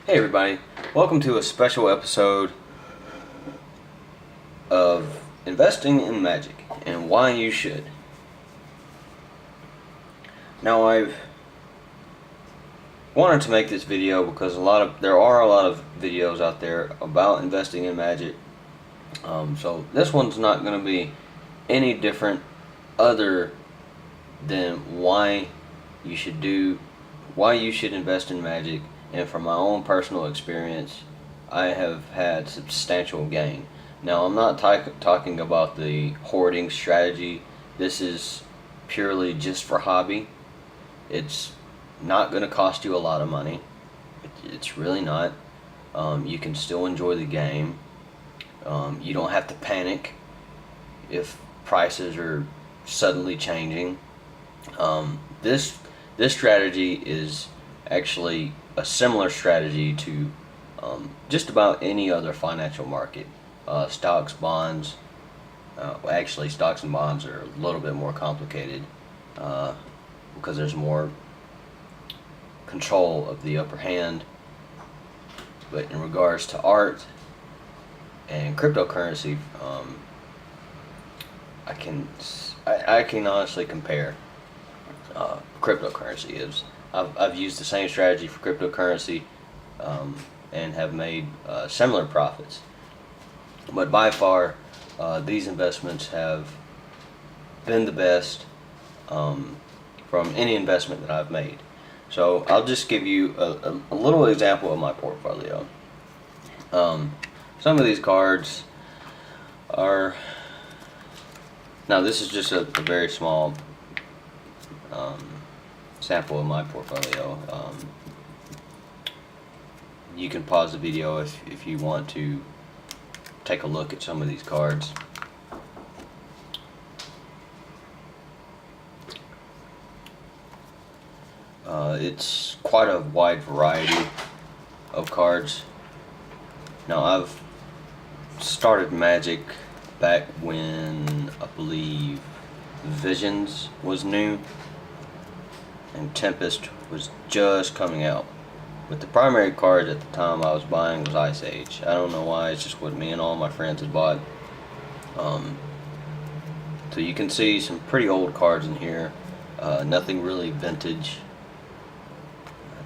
Hey everybody, welcome to a special episode of investing in magic and why you should. Now I've wanted to make this video because there are a lot of videos out there about investing in magic. So this one's not going to be any different other than why you should invest in magic. And from my own personal experience, I have had substantial gain. Now, I'm not talking about the hoarding strategy. This is purely just for hobby. It's not going to cost you a lot of money. It's really not. You can still enjoy the game. You don't have to panic if prices are suddenly changing. This strategy is actually a similar strategy to just about any other financial market. Stocks, bonds. Actually, stocks and bonds are a little bit more complicated because there's more control of the upper hand. But in regards to art and cryptocurrency, I can honestly compare cryptocurrency. I've used the same strategy for cryptocurrency and have made similar profits. But by far, these investments have been the best from any investment that I've made. So I'll just give you a little example of my portfolio. Some of these cards are, now this is just a very small sample of my portfolio. You can pause the video if you want to take a look at some of these cards. It's quite a wide variety of cards. Now, I've started Magic back when I believe Visions was new and Tempest was just coming out. But the primary card at the time I was buying was Ice Age. I don't know why, it's just what me and all my friends had bought. So you can see some pretty old cards in here. Nothing really vintage.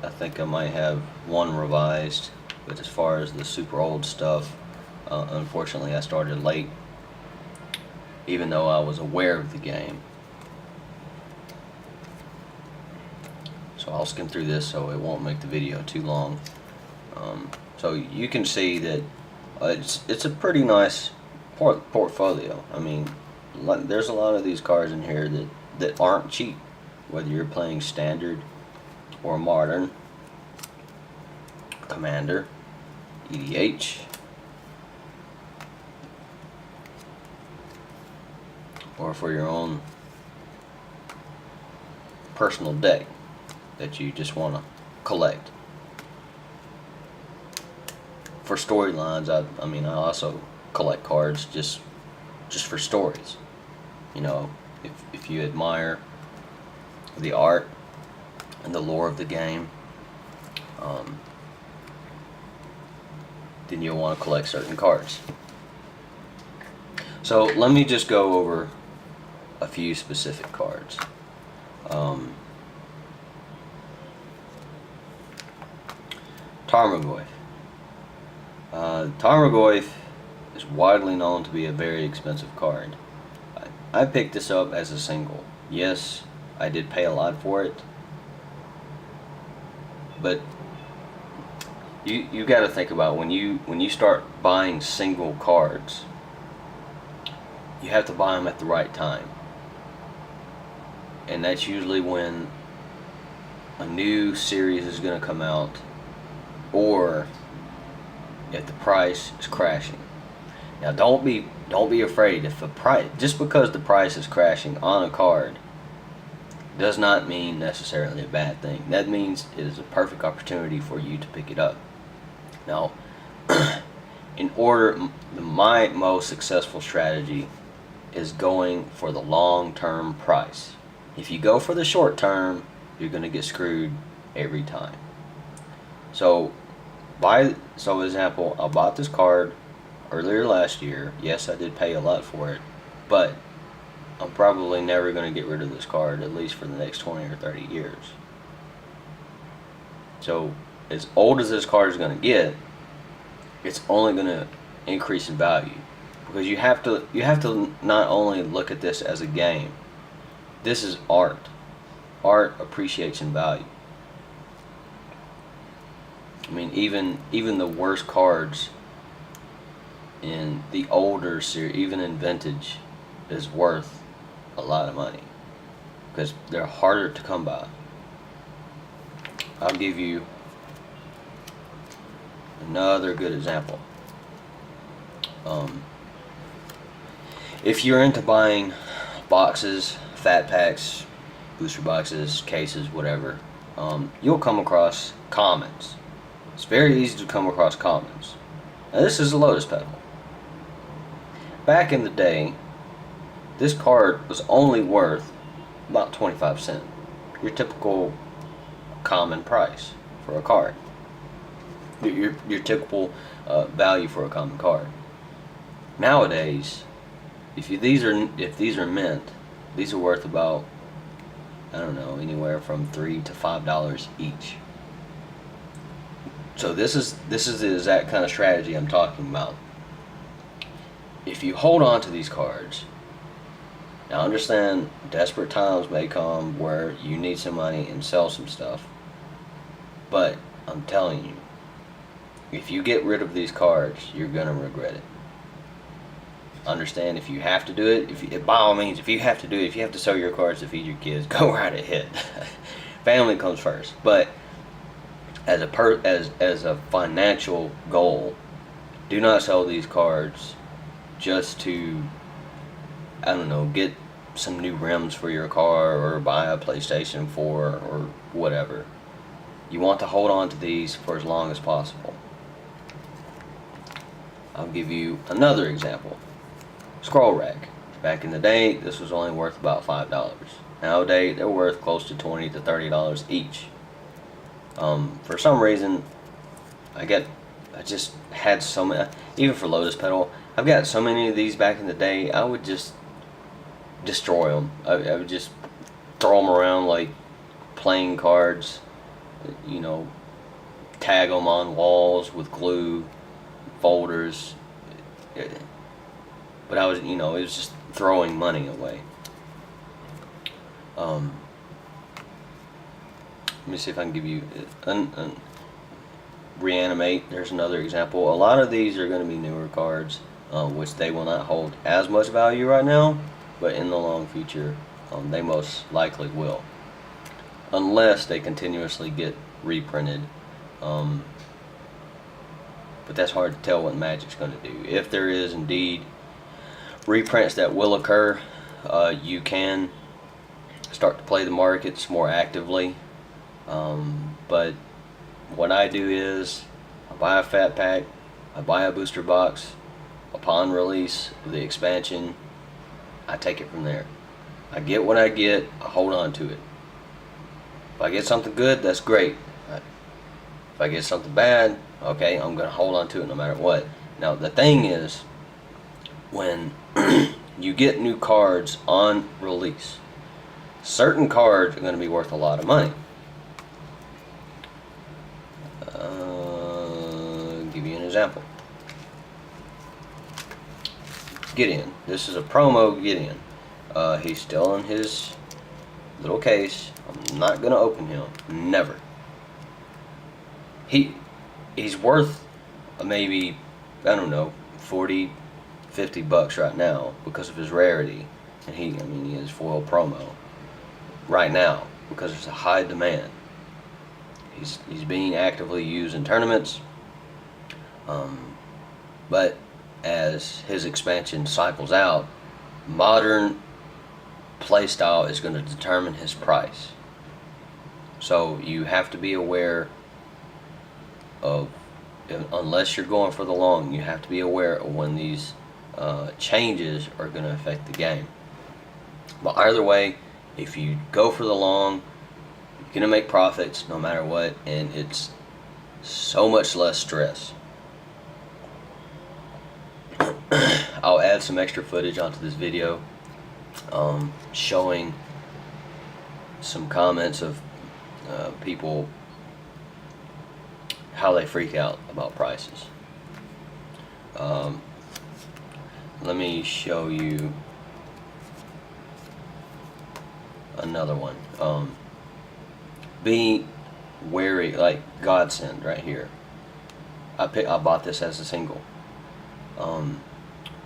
I think I might have one revised, but as far as the super old stuff, unfortunately I started late, even though I was aware of the game. So I'll skim through this so it won't make the video too long. So you can see that it's a pretty nice portfolio. I mean, there's a lot of these cards in here that aren't cheap, whether you're playing standard or modern, commander, EDH, or for your own personal deck that you just want to collect. For storylines, I mean, I also collect cards just for stories. You know, if you admire the art and the lore of the game, then you'll want to collect certain cards. So let me just go over a few specific cards. Tarmogoyf. Tarmogoyf is widely known to be a very expensive card. I picked this up as a single. Yes, I did pay a lot for it, but you got to think about when you start buying single cards, you have to buy them at the right time, and that's usually when a new series is going to come out, or if the price is crashing. Now, don't be afraid if the price, just because the price is crashing on a card, does not mean necessarily a bad thing. That means it is a perfect opportunity for you to pick it up. Now, my most successful strategy is going for the long-term price. If you go for the short term, you're going to get screwed every time. So So example, I bought this card earlier last year. Yes, I did pay a lot for it, but I'm probably never going to get rid of this card, at least for the next 20 or 30 years. So as old as this card is going to get, it's only going to increase in value, because you have to not only look at this as a game. This is art. Art appreciates in value. I mean, even the worst cards in the older series, even in vintage, is worth a lot of money because they're harder to come by. I'll give you another good example. If you're into buying boxes, fat packs, booster boxes, cases, whatever, you'll come across commons. It's very easy to come across commons. Now this is a Lotus Petal. Back in the day, this card was only worth about 25 cents. Your typical common price for a card. Your typical value for a common card. Nowadays, if these are mint, these are worth about, I don't know, anywhere from $3 to $5 each. So this is the exact kind of strategy I'm talking about. If you hold on to these cards, now understand desperate times may come where you need some money and sell some stuff. But I'm telling you, if you get rid of these cards, you're gonna regret it. Understand, if you have to do it, by all means, if you have to do it, if you have to sell your cards to feed your kids, go right ahead. Family comes first. But as a financial goal, do not sell these cards just to, I don't know, get some new rims for your car or buy a PlayStation 4 or whatever. You want to hold on to these for as long as possible. I'll give you another example. Scroll rack. Back in the day, this was only worth about $5. Nowadays, they're worth close to $20 to $30 each. For some reason, I just had so many, even for Lotus Petal, I've got so many of these back in the day, I would just destroy them. I would just throw them around like playing cards, you know, tag them on walls with glue, folders. But I was, it was just throwing money away. Let me see if I can give you Reanimate. There's another example. A lot of these are going to be newer cards, which they will not hold as much value right now, but in the long future, they most likely will, unless they continuously get reprinted. But that's hard to tell what Magic's going to do. If there is indeed reprints that will occur, you can start to play the markets more actively. But what I do is I buy a fat pack, I buy a booster box. Upon release of the expansion, I take it from there. I get what I get, I hold on to it. If I get something good, that's great. If I get something bad, okay, I'm going to hold on to it no matter what. Now the thing is, when you get new cards on release, certain cards are going to be worth a lot of money. Give you an example. Gideon. This is a promo Gideon. He's still in his little case. I'm not going to open him. Never. He's worth maybe, I don't know, 40, 50 bucks right now because of his rarity. And he is foil promo right now because there's a high demand. He's being actively used in tournaments. But as his expansion cycles out, modern playstyle is going to determine his price. So you have to be aware of, unless you're going for the long, you have to be aware of when these changes are going to affect the game. But either way, if you go for the long, you're going to make profits no matter what, and it's So much less stress. I'll add some extra footage onto this video, showing some comments of people, how they freak out about prices. Let me show you another one. Be wary, like Godsend right here. I bought this as a single.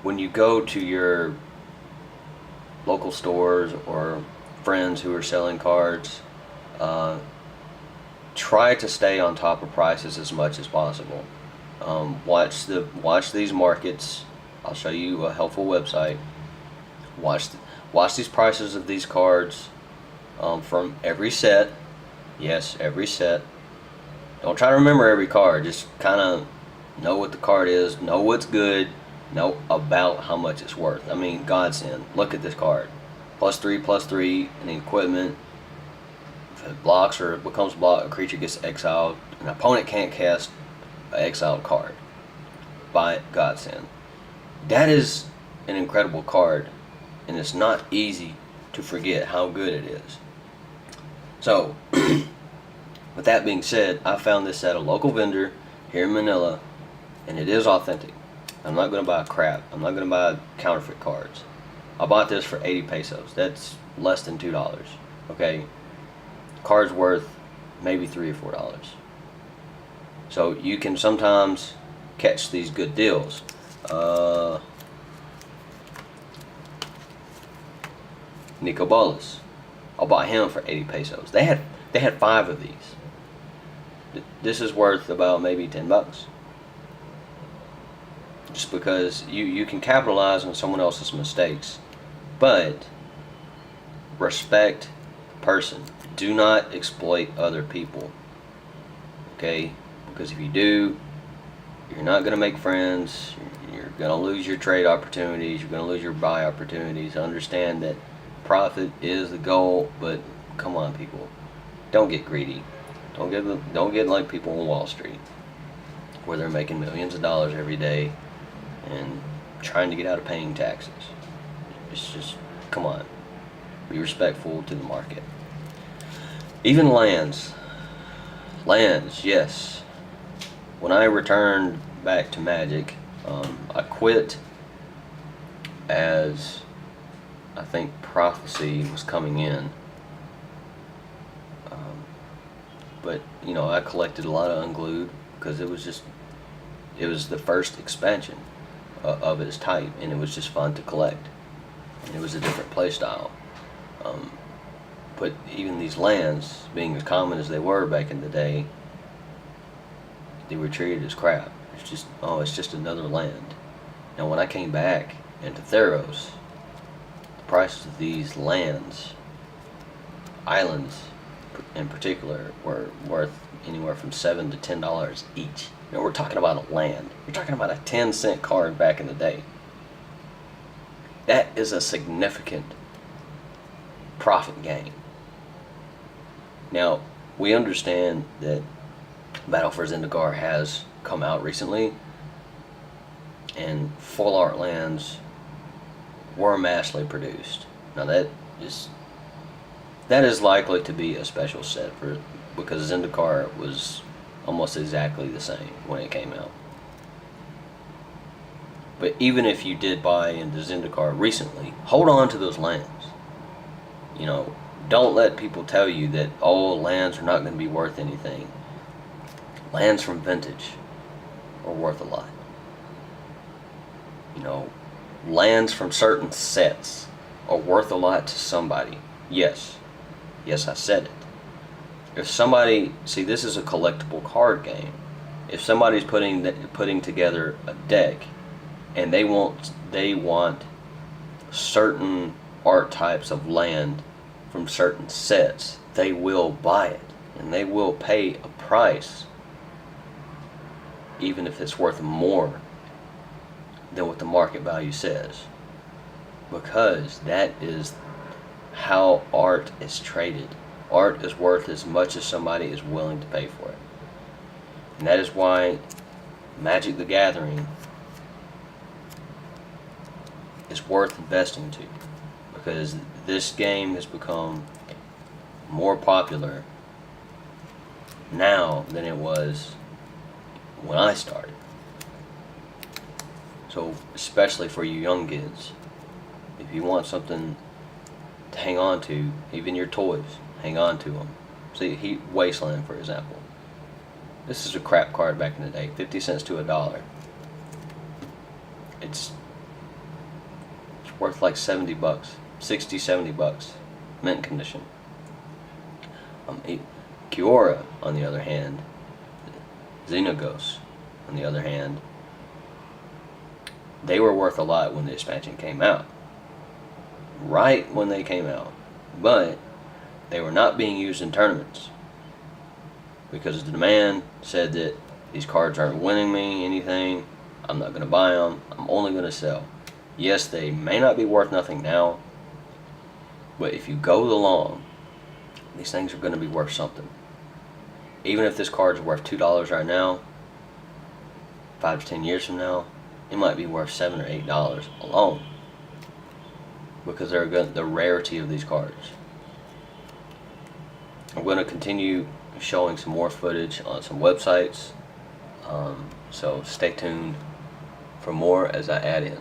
When you go to your local stores or friends who are selling cards, try to stay on top of prices as much as possible. Watch these markets. I'll show you a helpful website. Watch these prices of these cards from every set. Yes, every set. Don't try to remember every card. Just kind of know what the card is. Know what's good. Know about how much it's worth. I mean, Godsend. Look at this card. +3/+3 in equipment. If it blocks or it becomes blocked, a creature gets exiled. An opponent can't cast an exiled card. Buy Godsend. That is an incredible card, and it's not easy to forget how good it is. So, with that being said, I found this at a local vendor here in Manila, and it is authentic. I'm not going to buy crap. I'm not going to buy counterfeit cards. I bought this for 80 pesos. That's less than $2. Okay? Card's worth maybe $3 or $4. So you can sometimes catch these good deals. Nico Bolas. I'll buy him for 80 pesos. They had 5 of these. This is worth about maybe $10. Just because you can capitalize on someone else's mistakes, but respect the person. Do not exploit other people. Okay? Because if you do, you're not going to make friends. You're going to lose your trade opportunities. You're going to lose your buy opportunities. Understand that profit is the goal, but come on, people, don't get greedy. Don't get like people on Wall Street, where they're making millions of dollars every day and trying to get out of paying taxes. It's just, come on, be respectful to the market. Even lands, yes. When I returned back to Magic, I quit as I think Prophecy was coming in, but you know, I collected a lot of Unglued because it was the first expansion of its type, and it was just fun to collect, and it was a different play style. But even these lands, being as common as they were back in the day, they were treated as crap. It's just another land. Now when I came back into Theros, the prices of these lands, islands in particular, were worth anywhere from $7 to $10 each. You know, we're talking about a land. You're talking about a 10-cent card back in the day. That is a significant profit gain. Now, we understand that Battle for Zendikar has come out recently, and full art lands were massively produced. Now that is likely to be a special set because Zendikar was almost exactly the same when it came out. But even if you did buy into Zendikar recently, hold on to those lands. You know, don't let people tell you that all lands are not going to be worth anything. Lands from vintage are worth a lot. You know, lands from certain sets are worth a lot to somebody. Yes, I said it. If somebody, see, this is a collectible card game. If somebody's putting together a deck, and they want certain art types of land from certain sets, they will buy it, and they will pay a price, even if it's worth more than what the market value says, because that is how art is traded. Art is worth as much as somebody is willing to pay for it. And that is why Magic the Gathering is worth investing to, because this game has become more popular now than it was when I started. So especially for you young kids, if you want something to hang on to, even your toys, hang on to them. See, Wasteland, for example. This is a crap card back in the day, 50 cents to $1. It's worth like $70, 60, $70, mint condition. Kiora, on the other hand, Xenagos, on the other hand, they were worth a lot when the expansion came out. Right when they came out. But they were not being used in tournaments, because the demand said that these cards aren't winning me anything, I'm not going to buy them, I'm only going to sell. Yes, they may not be worth nothing now, but if you go the long, these things are going to be worth something. Even if this card is worth $2 right now, 5 to 10 years from now, it might be worth $7 or $8 alone, because they're the rarity of these cards. I'm going to continue showing some more footage on some websites, so stay tuned for more as I add in.